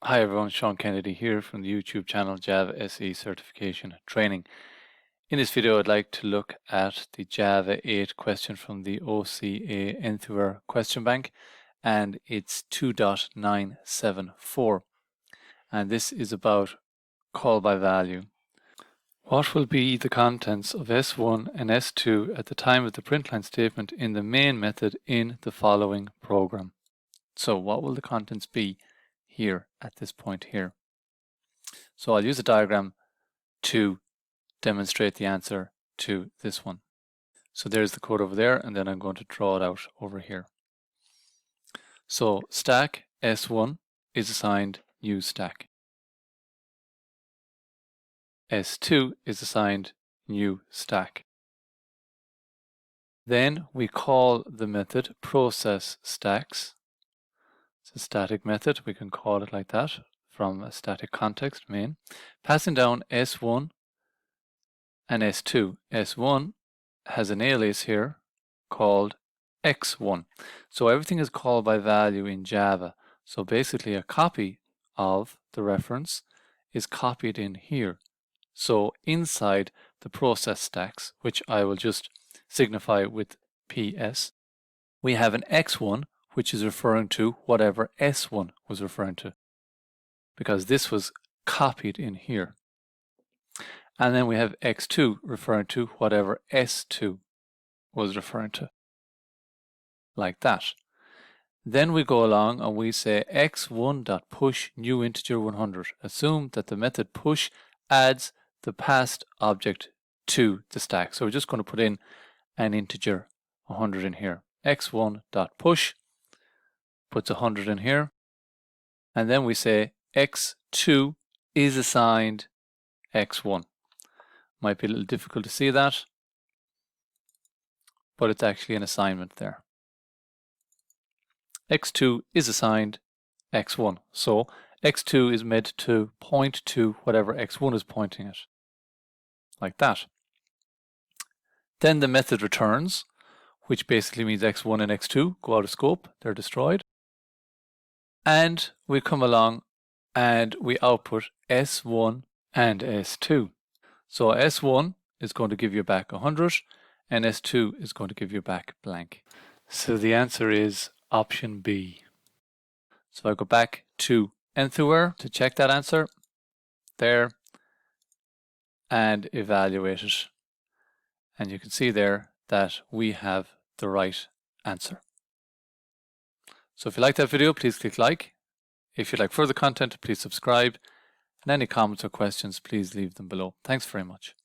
Hi everyone, Sean Kennedy here from the YouTube channel Java SE Certification Training. In this video I'd like to look at the Java 8 question from the OCA Enthwere question bank, and it's 2.974, and this is about call by value. What will be the contents of S1 and S2 at the time of the println statement in the main method in the following program? So what will the contents be here at this point here? So I'll use a diagram to demonstrate the answer to this one. So there's the code over there, and then I'm going to draw it out over here. So stack S1 is assigned new stack. S2 is assigned new stack. Then we call the method process stacks. It's a static method, we can call it like that from a static context main, passing down S1 and S2. S1 has an alias here called x1. So everything is called by value in Java. So basically a copy of the reference is copied in here. So inside the process stacks, which I will just signify with PS, we have an x1 which is referring to whatever S1 was referring to, because this was copied in here. And then we have x2 referring to whatever S2 was referring to, like that. Then we go along and we say x1.push new integer 100. Assume that the method push adds the past object to the stack. So we're just going to put in an integer 100 in here. x1.push puts 100 in here, and then we say x2 is assigned x1. Might be a little difficult to see that, but it's actually an assignment there. x2 is assigned x1. So x2 is meant to point to whatever x1 is pointing at, like that. Then the method returns, which basically means x1 and x2 go out of scope, they're destroyed. And we come along and we output S1 and S2. So S1 is going to give you back 100 and S2 is going to give you back blank. So the answer is option B. So I go back to Enthwere to check that answer there and evaluate it. And you can see there that we have the right answer. So if you like that video, please click like. If you'd like further content, please subscribe. And any comments or questions, please leave them below. Thanks very much.